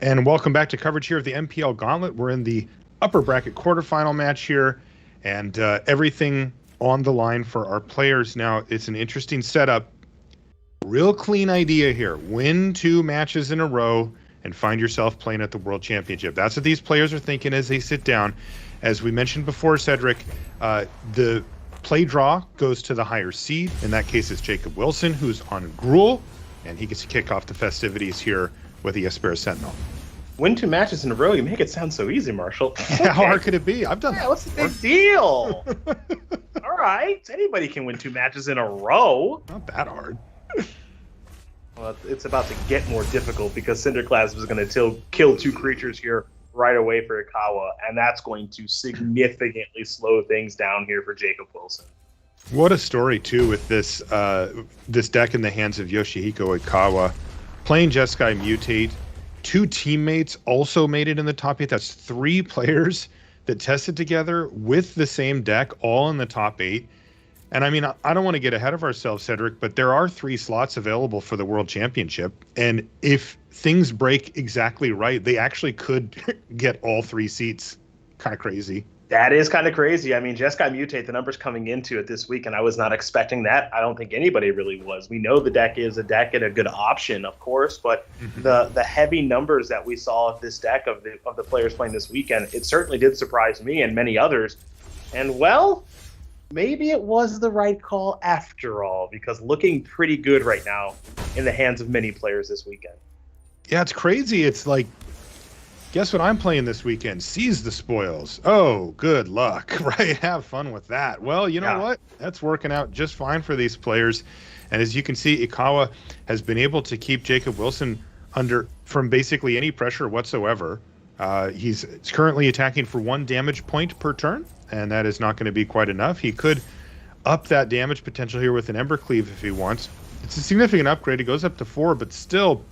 And welcome back to coverage here of the MPL Gauntlet. We're in the upper bracket quarterfinal match here, and everything on the line for our players. Now, it's an interesting setup. Real clean idea here. Win 2 matches in a row and find yourself playing at the World Championship. That's what these players are thinking as they sit down. As we mentioned before, Cedric, the play draw goes to the higher seed. In that case, it's Jacob Wilson, who's on Gruul, and he gets to kick off the festivities here with the Espera Sentinel. Win 2 matches in a row. You make it sound so easy, Marshall. Okay. How hard could it be? I've done that. What's the big deal? All right. Anybody can win 2 matches in a row. Not that hard. Well, it's about to get more difficult because Cinderclasp is going to kill 2 creatures here right away for Ikawa, and that's going to significantly slow things down here for Jacob Wilson. What a story, too, with this this deck in the hands of Yoshihiko Ikawa. Playing Jeskai Mutate. 2 teammates also made it in the top 8. That's 3 players that tested together with the same deck, all in the top 8. And I mean, I don't want to get ahead of ourselves, Cedric, but there are 3 slots available for the World Championship. And if things break exactly right, they actually could get all 3 seats. Kind of crazy. That is kind of crazy. I mean, Jeskai Mutate, the numbers coming into it this week, and I was not expecting that. I don't think anybody really was. We know the deck is a deck and a good option, of course, but the heavy numbers that we saw of this deck of the players playing this weekend, it certainly did surprise me and many others. And, well, maybe it was the right call after all, because looking pretty good right now in the hands of many players this weekend. Yeah, it's crazy. It's like, guess what I'm playing this weekend? Seize the Spoils. Oh, good luck, right? Have fun with that. Well, you know what? That's working out just fine for these players. And as you can see, Ikawa has been able to keep Jacob Wilson from basically any pressure whatsoever. He's currently attacking for 1 damage point per turn, and that is not going to be quite enough. He could up that damage potential here with an Ember Cleave if he wants. It's a significant upgrade. It goes up to 4, but still,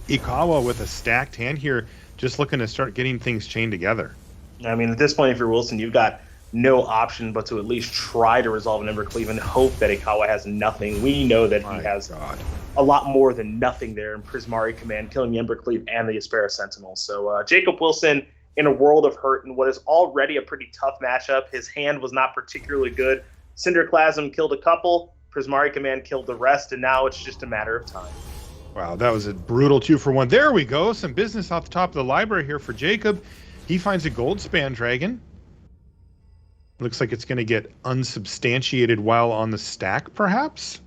Ikawa with a stacked hand here, just looking to start getting things chained together. I mean, at this point, if you're Wilson, you've got no option but to at least try to resolve an Ember Cleave and hope that Ikawa has nothing. We know that he has a lot more than nothing there in Prismari Command, killing the Ember Cleave and the Espera Sentinel. So Jacob Wilson in a world of hurt in what is already a pretty tough matchup. His hand was not particularly good. Cinderclasm killed a couple, Prismari Command killed the rest, and now it's just a matter of time. Wow, that was a brutal 2-for-1. There we go. Some business off the top of the library here for Jacob. He finds a Goldspan Dragon. Looks like it's going to get unsubstantiated while on the stack, perhaps?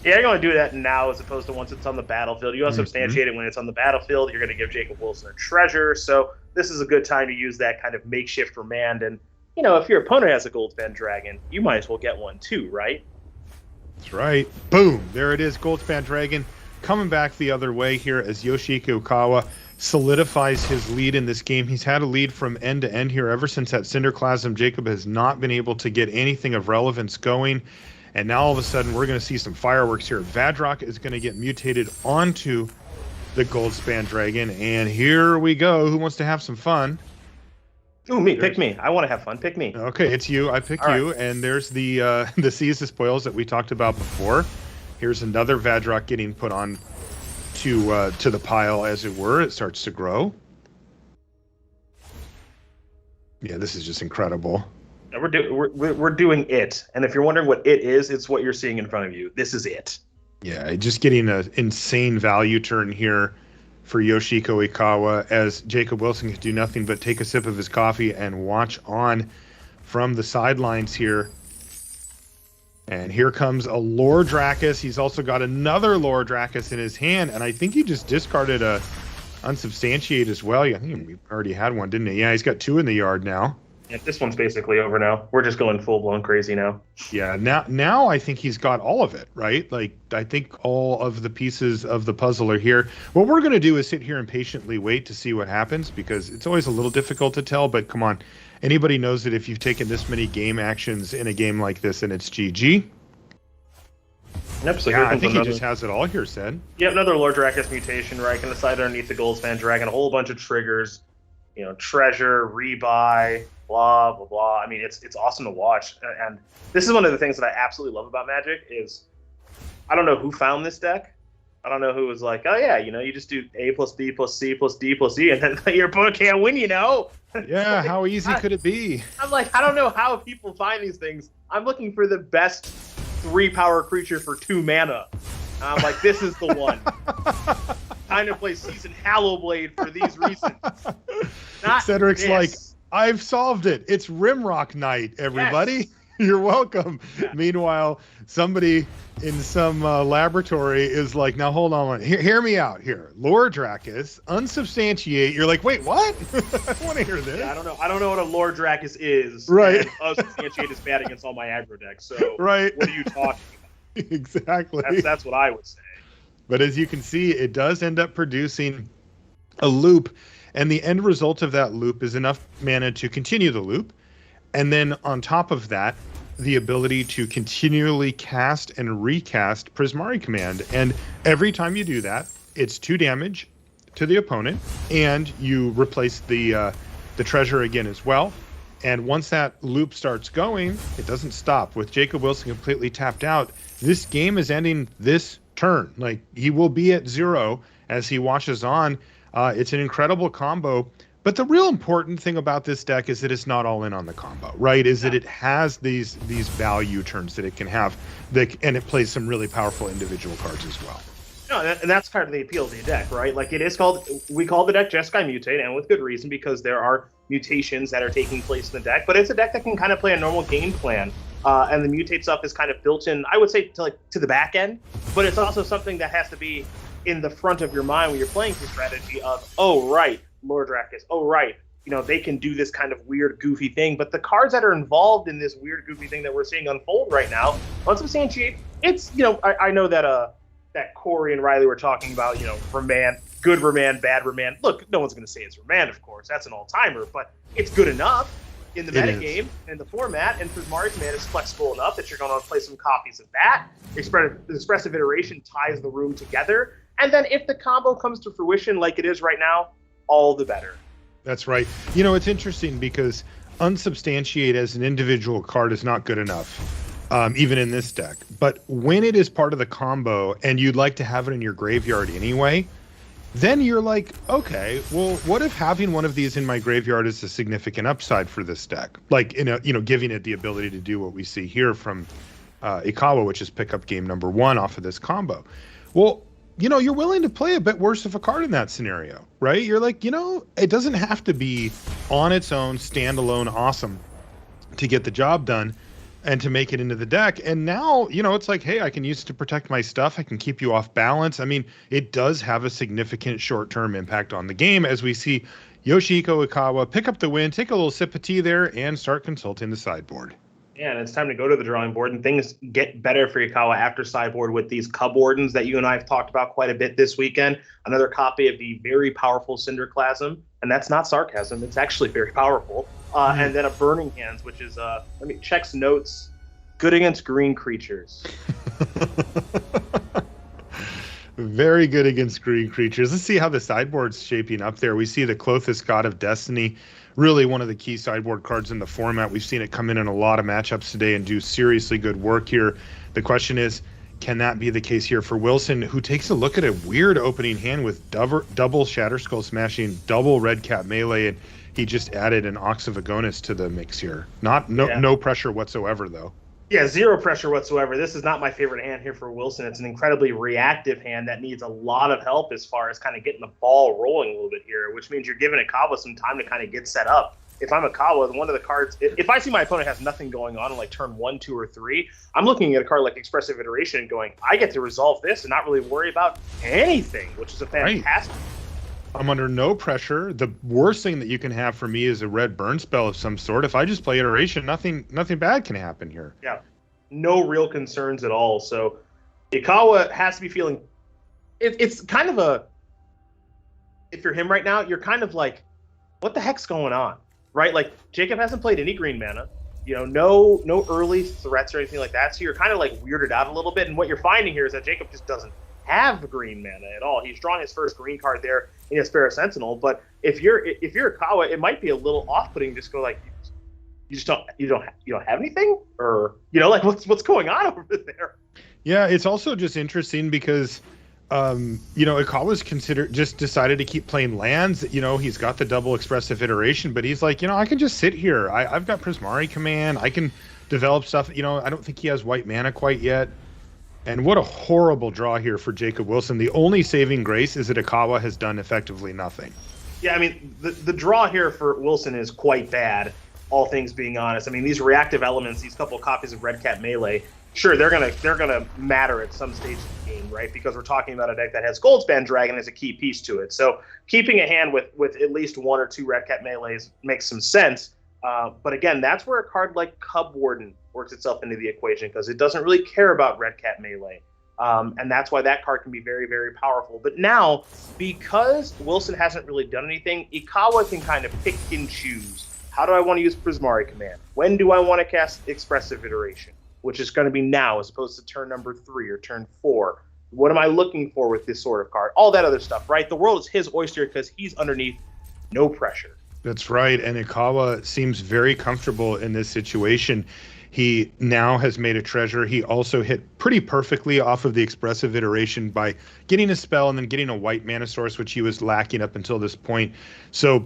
Yeah, you're going to do that now as opposed to once it's on the battlefield. You unsubstantiate it when it's on the battlefield. You're going to give Jacob Wilson a treasure. So this is a good time to use that kind of makeshift remand. And, you know, if your opponent has a Goldspan Dragon, you might as well get one too, right? That's right. Boom. There it is, Goldspan Dragon. Coming back the other way here as Yoshihiko Ikawa solidifies his lead in this game. He's had a lead from end to end here ever since that Cinderclasm. Jacob has not been able to get anything of relevance going. And now all of a sudden we're going to see some fireworks here. Vadrock is going to get mutated onto the Goldspan Dragon. And here we go. Who wants to have some fun? Ooh, me. Pick me. I want to have fun. Pick me. Okay, it's you. I pick you. Right. And there's the Seize the Spoils that we talked about before. Here's another Vadrock getting put on to the pile, as it were. It starts to grow. Yeah, this is just incredible. We're doing it. And if you're wondering what it is, it's what you're seeing in front of you. This is it. Yeah, just getting an insane value turn here for Yoshihiko Ikawa as Jacob Wilson can do nothing but take a sip of his coffee and watch on from the sidelines here. And here comes a Lore Dracus. He's also got another Lore Dracus in his hand, and I think he just discarded a Unsubstantiate as well. Yeah, I think we already had one, didn't he? Yeah, he's got 2 in the yard now. Yeah, this one's basically over now. We're just going full-blown crazy now. Yeah, now I think he's got all of it, right? Like, I think all of the pieces of the puzzle are here. What we're going to do is sit here and patiently wait to see what happens, because it's always a little difficult to tell, but come on. Anybody knows that if you've taken this many game actions in a game like this, and it's GG. Yep, so yeah, I think he just has it all here, Ced. Yep, another Lord Dracus mutation, right? Can decide underneath the Goldspan Dragon, a whole bunch of triggers, you know, treasure, rebuy, blah, blah, blah. I mean, it's awesome to watch. And this is one of the things that I absolutely love about Magic is, I don't know who found this deck, I don't know who was like, oh yeah, you just do A plus B plus C plus D plus E, and then your opponent can't win. Yeah, like, how easy could it be? I'm like, I don't know how people find these things. I'm looking for the best 3-power creature for 2 mana. And I'm like, this is the one. Time to play Season Hallowblade for these reasons. Cedric's like, I've solved it. It's Rimrock Knight, everybody. Yes. You're welcome. Yeah. Meanwhile, somebody in some laboratory is like, now hold on. Hear me out here. Lore Dracus, unsubstantiate. You're like, wait, what? I want to hear this. Yeah, I don't know what a Lore Dracus is. Right. Unsubstantiate is bad against all my aggro decks. So right. What are you talking about? Exactly. That's what I would say. But as you can see, it does end up producing a loop. And the end result of that loop is enough mana to continue the loop. And then on top of that, the ability to continually cast and recast Prismari Command. And every time you do that, it's 2 damage to the opponent, and you replace the treasure again as well. And once that loop starts going, it doesn't stop. With Jacob Wilson completely tapped out, this game is ending this turn. Like, he will be at 0 as he watches on. It's an incredible combo. But the real important thing about this deck is that it's not all in on the combo, right? Is that it has these value turns that it can have, and it plays some really powerful individual cards as well. No, and that's kind of the appeal of the deck, right? Like, we call the deck Jeskai Mutate, and with good reason, because there are mutations that are taking place in the deck. But it's a deck that can kind of play a normal game plan, and the mutate stuff is kind of built in, I would say, to the back end. But it's also something that has to be in the front of your mind when you're playing the strategy of, oh right, Lord Dracus, oh right, they can do this kind of weird, goofy thing. But the cards that are involved in this weird, goofy thing that we're seeing unfold right now, unsubstantiate, it's, I know that that Corey and Riley were talking about, Remand, good Remand, bad Remand. Look, no one's going to say it's Remand, of course. That's an all-timer, but it's good enough in the metagame and the format, and Prismari Command is flexible enough that you're going to play some copies of that. Expressive Iteration ties the room together, and then if the combo comes to fruition like it is right now, all the better. That's right. It's interesting because unsubstantiate as an individual card is not good enough, even in this deck. But when it is part of the combo and you'd like to have it in your graveyard anyway, then you're like, okay, well, what if having one of these in my graveyard is a significant upside for this deck? Like, giving it the ability to do what we see here from Ikawa, which is pick up game number 1 off of this combo. Well, you're willing to play a bit worse of a card in that scenario, right? You're like, it doesn't have to be on its own, standalone, awesome to get the job done and to make it into the deck. And now, it's like, hey, I can use it to protect my stuff. I can keep you off balance. I mean, it does have a significant short-term impact on the game as we see Yoshihiko Ikawa pick up the win, take a little sip of tea there, and start consulting the sideboard. Yeah, and it's time to go to the drawing board, and things get better for Ikawa after sideboard with these Cub Wardens that you and I have talked about quite a bit this weekend. Another copy of the very powerful Cinderclasm, and that's not sarcasm. It's actually very powerful. And then a Burning Hands, which is, checks notes, good against green creatures. Very good against green creatures. Let's see how the sideboard's shaping up there. We see the Klothys, God of Destiny, really one of the key sideboard cards in the format. We've seen it come in a lot of matchups today and do seriously good work here. The question is, can that be the case here for Wilson, who takes a look at a weird opening hand with double Shatterskull Smashing, double Red Cap Melee, and he just added an Ox of Agonis to the mix here. No pressure whatsoever, though. Yeah, zero pressure whatsoever. This is not my favorite hand here for Wilson. It's an incredibly reactive hand that needs a lot of help as far as kind of getting the ball rolling a little bit here, which means you're giving Ikawa some time to kind of get set up. If I'm Ikawa, one of the cards, if I see my opponent has nothing going on like turn 1, 2, or 3, I'm looking at a card like Expressive Iteration and going, I get to resolve this and not really worry about anything, which is a fantastic. Right. I'm under no pressure. The worst thing that you can have for me is a red burn spell of some sort. If I just play Iteration, nothing bad can happen here. Yeah, no real concerns at all. So Ikawa has to be feeling. It's kind of a. If you're him right now, you're kind of like, what the heck's going on, right? Like Jacob hasn't played any green mana. No early threats or anything like that. So you're kind of like weirded out a little bit. And what you're finding here is that Jacob just doesn't have green mana at all. He's drawing his first green card there in his Pharaoh Sentinel, but if you're Ikawa, it might be a little off-putting. Just go like, you don't have anything, or like what's going on over there? Yeah, it's also just interesting because Ikawa's just decided to keep playing lands. He's got the double expressive iteration, but he's like, I can just sit here. I've got Prismari Command. I can develop stuff. I don't think he has white mana quite yet. And what a horrible draw here for Jacob Wilson. The only saving grace is that Ikawa has done effectively nothing. Yeah, I mean, the draw here for Wilson is quite bad, all things being honest. I mean, these reactive elements, these couple of copies of Red Cat Melee, sure, they're gonna matter at some stage of the game, right? Because we're talking about a deck that has Goldspan Dragon as a key piece to it. So keeping a hand with at least 1 or 2 Red Cat Melees makes some sense. But again, that's where a card like Cub Warden works itself into the equation, because it doesn't really care about Red Cat Melee. And that's why that card can be very, very powerful. But now, because Wilson hasn't really done anything, Ikawa can kind of pick and choose. How do I want to use Prismari Command? When do I want to cast Expressive Iteration? Which is going to be now as opposed to turn number 3 or turn 4. What am I looking for with this sort of card? All that other stuff, right? The world is his oyster because he's underneath no pressure. That's right. And Ikawa seems very comfortable in this situation. He now has made a treasure. He also hit pretty perfectly off of the expressive iteration by getting a spell and then getting a white mana source, which he was lacking up until this point. So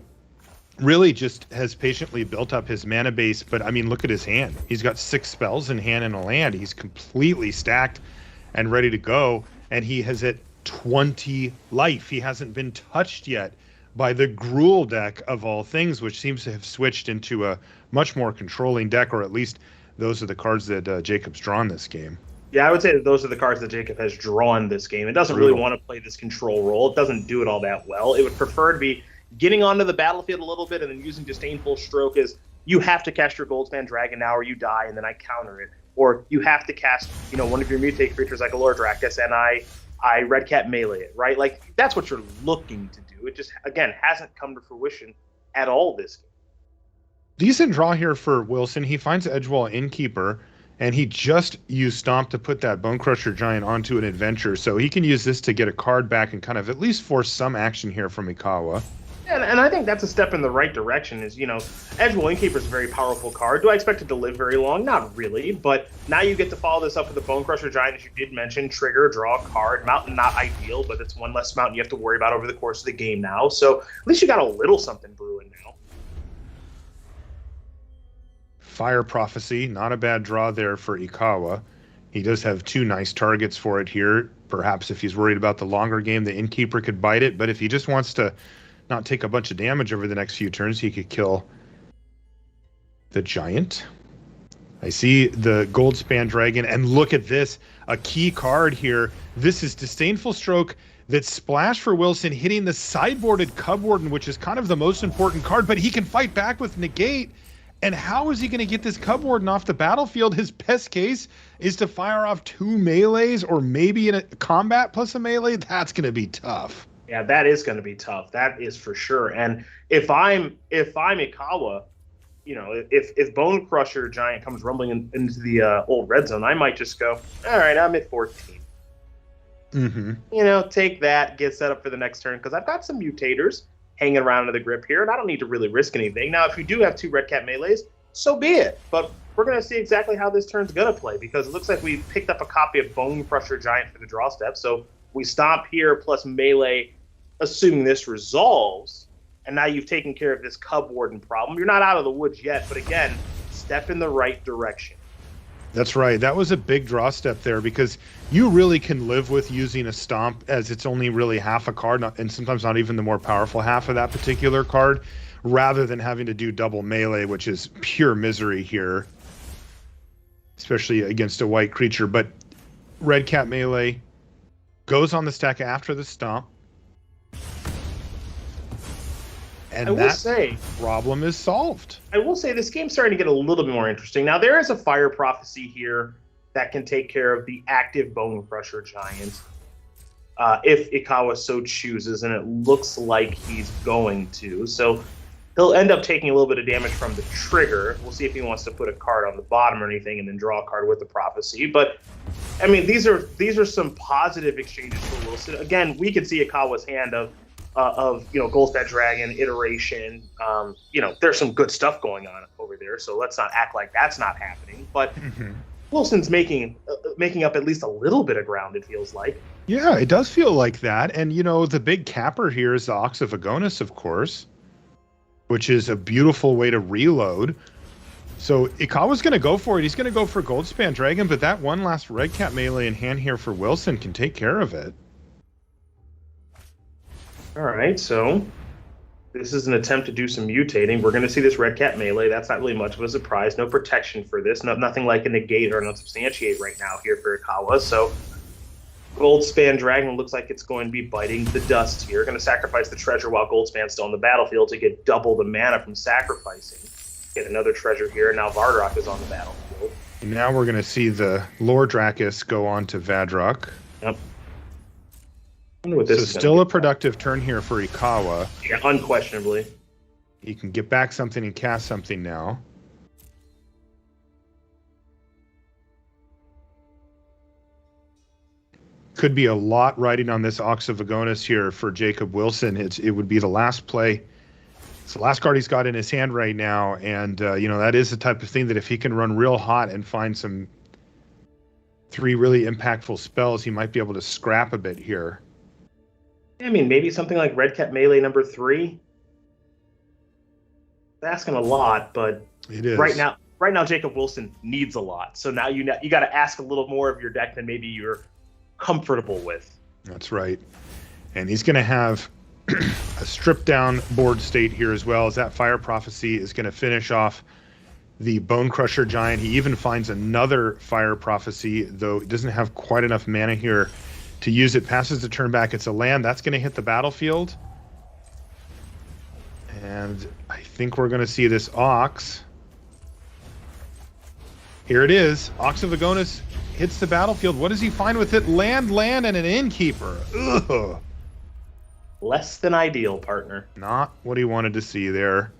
really just has patiently built up his mana base. But I mean, look at his hand. He's got 6 spells in hand and a land. He's completely stacked and ready to go. And he has at 20 life. He hasn't been touched yet by the Gruul deck of all things, which seems to have switched into a much more controlling deck, or at least those are the cards that Jacob's drawn this game. Yeah, I would say that those are the cards that Jacob has drawn this game. It doesn't really want to play this control role. It doesn't do it all that well. It would prefer to be getting onto the battlefield a little bit and then using Disdainful Stroke as you have to cast your Goldspan Dragon now or you die and then I counter it. Or you have to cast, one of your mutate creatures like a Lord Rakdos and I Red Cat Melee it, right? Like, that's what you're looking to do. It just, again, hasn't come to fruition at all this game. Decent draw here for Wilson. He finds Edgewall Innkeeper, and he just used Stomp to put that Bone Crusher Giant onto an adventure, so he can use this to get a card back and kind of at least force some action here from Ikawa. And I think that's a step in the right direction is, Edgewall Innkeeper is a very powerful card. Do I expect it to live very long? Not really, but now you get to follow this up with the Bone Crusher Giant, as you did mention, trigger, draw a card. Mountain, not ideal, but it's one less mountain you have to worry about over the course of the game now, so at least you got a little something brewing now. Fire Prophecy, not a bad draw there for Ikawa. He does have 2 nice targets for it here. Perhaps if he's worried about the longer game, the Innkeeper could bite it, but if he just wants to not take a bunch of damage over the next few turns, he could kill the Giant. I see the Goldspan Dragon, and look at this, a key card here. This is Disdainful Stroke that splash for Wilson, hitting the sideboarded Cub Warden, which is kind of the most important card, but he can fight back with Negate. And how is he going to get this Cub Warden off the battlefield? His best case is to fire off 2 melees or maybe in a combat plus a melee. That's going to be tough. Yeah, that is going to be tough. That is for sure. And if I'm Ikawa, if Bone Crusher Giant comes rumbling into the old red zone, I might just go, all right, I'm at 14. Mm-hmm. Take that, get set up for the next turn, because I've got some mutators hanging around under the grip here, and I don't need to really risk anything. Now, if you do have 2 Red Cat Melees, so be it. But we're going to see exactly how this turn's going to play, because it looks like we picked up a copy of Bone Crusher Giant for the draw step. So we stomp here plus melee, assuming this resolves, and now you've taken care of this Cub Warden problem. You're not out of the woods yet, but again, step in the right direction. That's right. That was a big draw step there, because you really can live with using a Stomp as it's only really half a card, and sometimes not even the more powerful half of that particular card, rather than having to do double melee, which is pure misery here, especially against a white creature. But Red Cat Melee goes on the stack after the Stomp. And that problem is solved. I will say this game's starting to get a little bit more interesting. Now, there is a Fire Prophecy here that can take care of the active Bone Crusher Giant if Ikawa so chooses, and it looks like he's going to. So he'll end up taking a little bit of damage from the trigger. We'll see if he wants to put a card on the bottom or anything and then draw a card with the Prophecy. But, I mean, these are some positive exchanges for Wilson. Again, we can see Ikawa's hand of Goldspan Dragon, iteration. There's some good stuff going on over there, so let's not act like that's not happening. But Wilson's making up at least a little bit of ground, it feels like. Yeah, it does feel like that. And, you know, the big capper here is the Ox of Agonis, of course, which is a beautiful way to reload. So Ikawa's going to go for it. He's going to go for Goldspan Dragon, but that one last Red Cap melee in hand here for Wilson can take care of it. All right, so this is an attempt to do some mutating. We're going to see this Red Cap melee. That's not really much of a surprise. No protection for this. Nothing like a negate or an unsubstantiate right now here for Ikawa. So Goldspan Dragon looks like it's going to be biting the dust here. Going to sacrifice the treasure while Goldspan's still on the battlefield to get double the mana from sacrificing. Get another treasure here. Now Vardrock is on the battlefield. Now we're going to see the Lord Drakis go on to Vadrock. Yep. So still a productive turn here for Ikawa. Yeah, unquestionably. He can get back something and cast something now. Could be a lot riding on this Ox of Agonis here for Jacob Wilson. It would be the last play. It's the last card he's got in his hand right now, and you know, that is the type of thing that if he can run real hot and find some 3 really impactful spells, he might be able to scrap a bit here. I mean, maybe something like Red Cap Melee number 3. It's asking a lot, but it is. Right now, Jacob Wilson needs a lot. So now you got to ask a little more of your deck than maybe you're comfortable with. That's right. And he's going to have a stripped down board state here as well, as that Fire Prophecy is going to finish off the Bone Crusher Giant. He even finds another Fire Prophecy, though it doesn't have quite enough mana here to use it. Passes the turn back. It's a land. That's going to hit the battlefield. And I think we're going to see this Ox. Here it is. Ox of Agonis hits the battlefield. What does he find with it? Land, and an Innkeeper. Ugh. Less than ideal, partner. Not what he wanted to see there.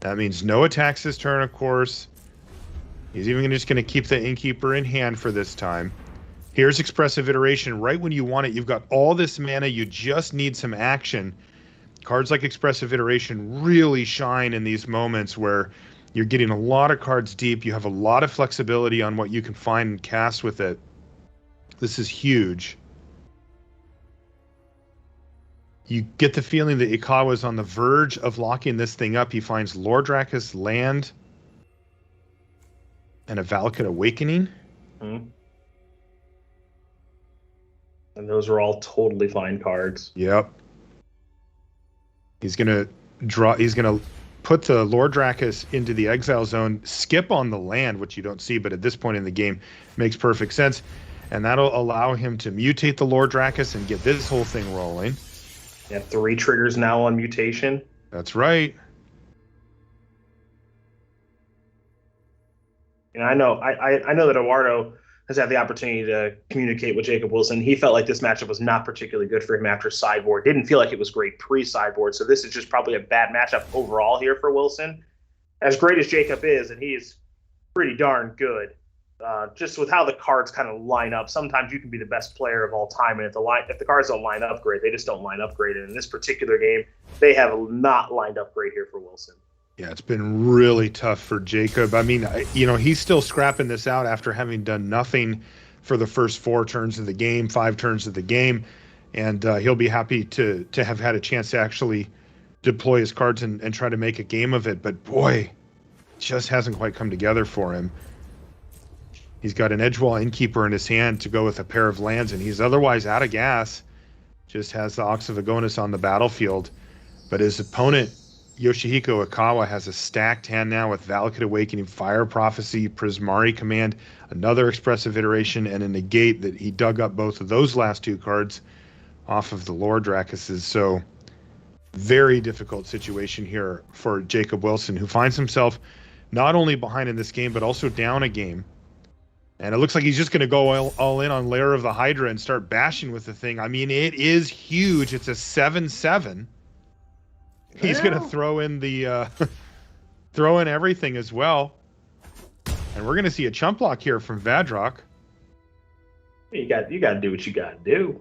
That means no attacks this turn, of course. He's even just going to keep the Innkeeper in hand for this time. Here's Expressive Iteration. Right when you want it, you've got all this mana. You just need some action. Cards like Expressive Iteration really shine in these moments where you're getting a lot of cards deep. You have a lot of flexibility on what you can find and cast with it. This is huge. You get the feeling that Ikawa is on the verge of locking this thing up. He finds Lord Drakis, land, and a Valakut Awakening. Mm-hmm. And those are all totally fine cards. Yep. He's gonna put the Lord Drakis into the exile zone, skip on the land, which you don't see, but at this point in the game makes perfect sense. And that'll allow him to mutate the Lord Drakis and get this whole thing rolling. You have 3 triggers now on mutation. That's right. And I know that Eduardo has had the opportunity to communicate with Jacob Wilson. He felt like this matchup was not particularly good for him after sideboard. Didn't feel like it was great pre-sideboard. So this is just probably a bad matchup overall here for Wilson. As great as Jacob is, and he's pretty darn good, just with how the cards kind of line up, sometimes you can be the best player of all time, and if the cards don't line up great, they just don't line up great. And in this particular game, they have not lined up great here for Wilson. Yeah, it's been really tough for Jacob. I mean, you know, he's still scrapping this out after having done nothing for the first 4 turns of the game, 5 turns of the game, and he'll be happy to have had a chance to actually deploy his cards and try to make a game of it. But boy, it just hasn't quite come together for him. He's got an Edgewall Innkeeper in his hand to go with a pair of lands, and he's otherwise out of gas. Just has the Ox of Agonis on the battlefield. But his opponent, Yoshihiko Ikawa, has a stacked hand now with Valakut Awakening, Fire Prophecy, Prismari Command, another Expressive Iteration, and a negate that he dug up both of those last 2 cards off of the Lord Drakis. So very difficult situation here for Jacob Wilson, who finds himself not only behind in this game, but also down a game. And it looks like he's just going to go all in on Lair of the Hydra and start bashing with the thing. I mean, it is huge. It's a 7/7. He's going to throw in the throw in everything as well. And we're going to see a chump block here from Vadrock. You got to do what you got to do.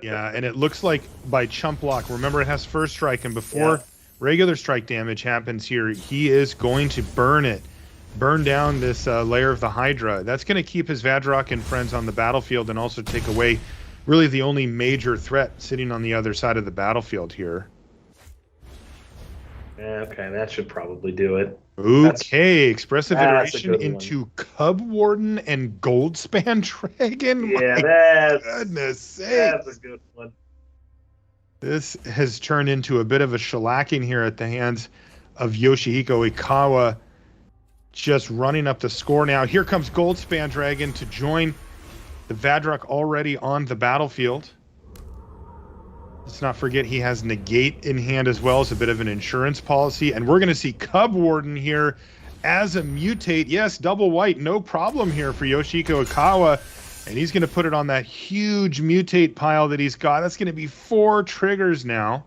Yeah, and it looks like by chump block, remember it has first strike, and before regular strike damage happens here, he is going to burn down this Lair of the Hydra. That's going to keep his Vadrock and friends on the battlefield and also take away really the only major threat sitting on the other side of the battlefield here. Okay, that should probably do it. Okay, Expressive that's Iteration into Cub Warden and Goldspan Dragon. Yeah, Goodness sakes. That's a good one. This has turned into a bit of a shellacking here at the hands of Yoshihiko Ikawa, just running up the score now. Here comes Goldspan Dragon to join the Vadrak already on the battlefield. Let's not forget he has Negate in hand as well as a bit of an insurance policy. And we're going to see Cub Warden here as a mutate. Yes, double white, no problem here for Yoshihiko Ikawa. And he's going to put it on that huge mutate pile that he's got. That's going to be 4 triggers now.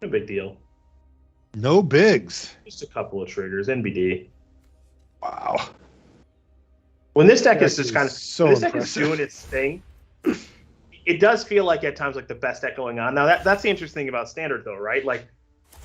No big deal. No bigs. Just a couple of triggers, NBD. Wow. When this deck is just kind of so this impressive. deck is doing its thing, it does feel like at times like the best deck going on. Now that's the interesting thing about Standard though, right? Like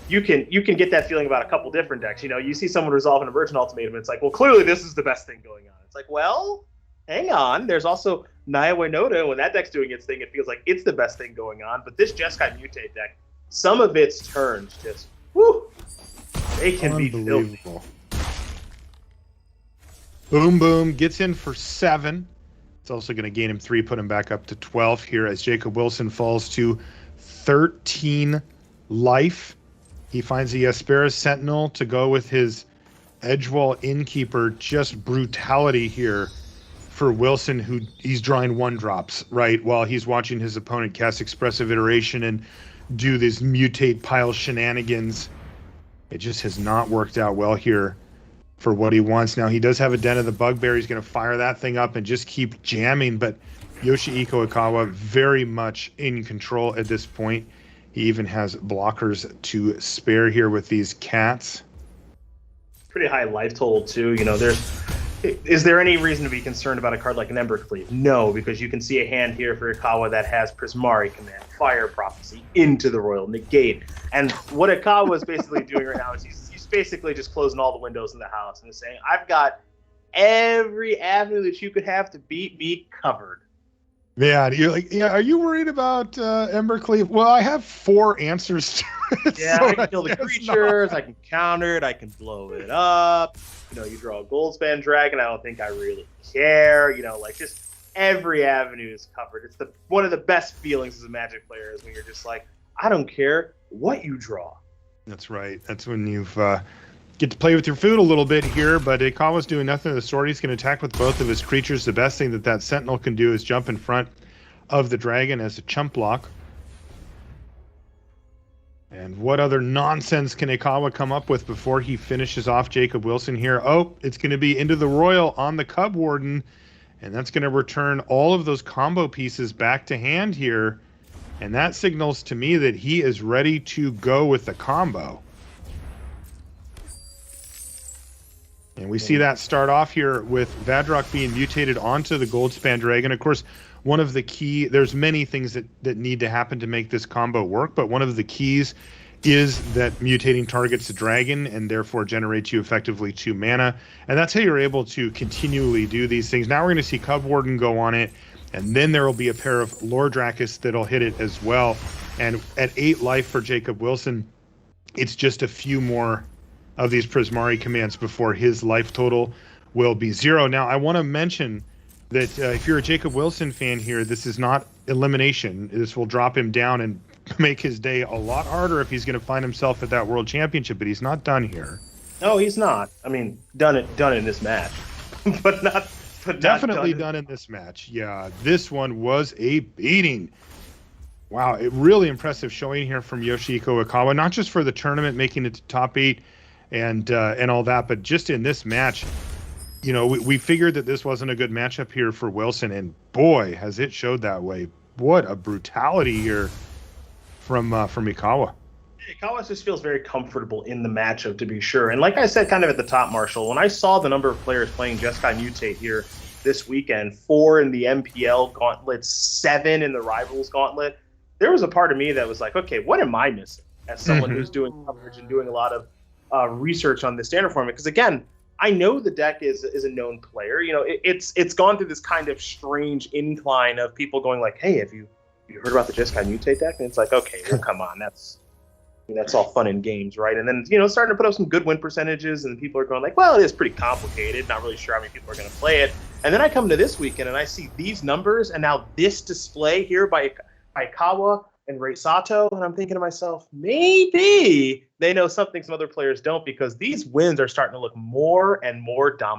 you can get that feeling about a couple different decks. You know, you see someone resolve an Emergent Ultimatum, it's like, well, clearly this is the best thing going on. It's like, well, hang on. There's also Naiwe Noda. When that deck's doing its thing, it feels like it's the best thing going on. But this Jeskai Mutate deck, some of its turns just, whoo, they can be filthy. Boom, boom, gets in for 7. It's also going to gain him 3, put him back up to 12 here as Jacob Wilson falls to 13 life. He finds the Asperis Sentinel to go with his Edgewall Innkeeper. Just brutality here for Wilson, who he's drawing 1-drops, right, while he's watching his opponent cast Expressive Iteration and do this mutate pile shenanigans. It just has not worked out well here for what he wants. Now he does have a Den of the Bugbear. He's going to fire that thing up and just keep jamming, but Yoshihiko Ikawa very much in control at this point. He even has blockers to spare here with these cats. Pretty high life total too. You know, is there any reason to be concerned about a card like an Embercleave? No, because you can see a hand here for Ikawa that has Prismari Command, Fire Prophecy, into the Royal Negate. And what Ikawa is basically doing right now is he's basically just closing all the windows in the house and saying, I've got every avenue that you could have to beat me covered. Yeah, you're like, yeah, are you worried about Embercleave? Well, I have 4 answers to it. Yeah, so I can kill the creatures, I can counter it, I can blow it up. You know, you draw a Goldspan Dragon, I don't think I really care. You know, like just every avenue is covered. It's one of the best feelings as a Magic player is when you're just like, I don't care what you draw. That's right. That's when you've get to play with your food a little bit here, but Ikawa's doing nothing of the sort. He's going to attack with both of his creatures. The best thing that Sentinel can do is jump in front of the dragon as a chump block. And what other nonsense can Ikawa come up with before he finishes off Jacob Wilson here? Oh, it's going to be into the Royal on the Cub Warden, and that's going to return all of those combo pieces back to hand here. And that signals to me that he is ready to go with the combo. And we see that start off here with Vadrak being mutated onto the Goldspan Dragon. Of course, one of the key, there's many things that need to happen to make this combo work, but one of the keys is that mutating targets the dragon and therefore generates you effectively 2 mana. And that's how you're able to continually do these things. Now we're going to see Cub Warden go on it, and then there will be a pair of Lordrakis that'll hit it as well. And at 8 life for Jacob Wilson, it's just a few more of these Prismari commands before his life total will be 0. Now, I want to mention that if you're a Jacob Wilson fan here, this is not elimination. This will drop him down and make his day a lot harder if he's going to find himself at that World Championship, but he's not done here. No, he's not. I mean, done in this match, but definitely done in this match. Yeah, this one was a beating. Wow, a really impressive showing here from Yoshihiko Ikawa, not just for the tournament, making it to top 8 and all that, but just in this match. You know, we figured that this wasn't a good matchup here for Wilson, and boy, has it showed that way. What a brutality here from Ikawa. Ikawa just feels very comfortable in the matchup, to be sure. And like I said kind of at the top, Marshall, when I saw the number of players playing Jeskai Mutate here this weekend, 4 in the MPL Gauntlet, 7 in the Rivals Gauntlet, there was a part of me that was like, okay, what am I missing as someone who's doing coverage and doing a lot of research on this standard format? Because again, I know the deck is a known player. You know, it's gone through this kind of strange incline of people going like, "Hey, have you heard about the Jeskai Mutate deck?" And it's like, okay, well, come on, that's all fun and games, right? And then starting to put up some good win percentages, and people are going like, "Well, it is pretty complicated. Not really sure how many people are going to play it." And then I come to this weekend and I see these numbers, and now this display here by Ikawa and Ray Sato, and I'm thinking to myself, maybe they know something some other players don't, because these wins are starting to look more and more dominant.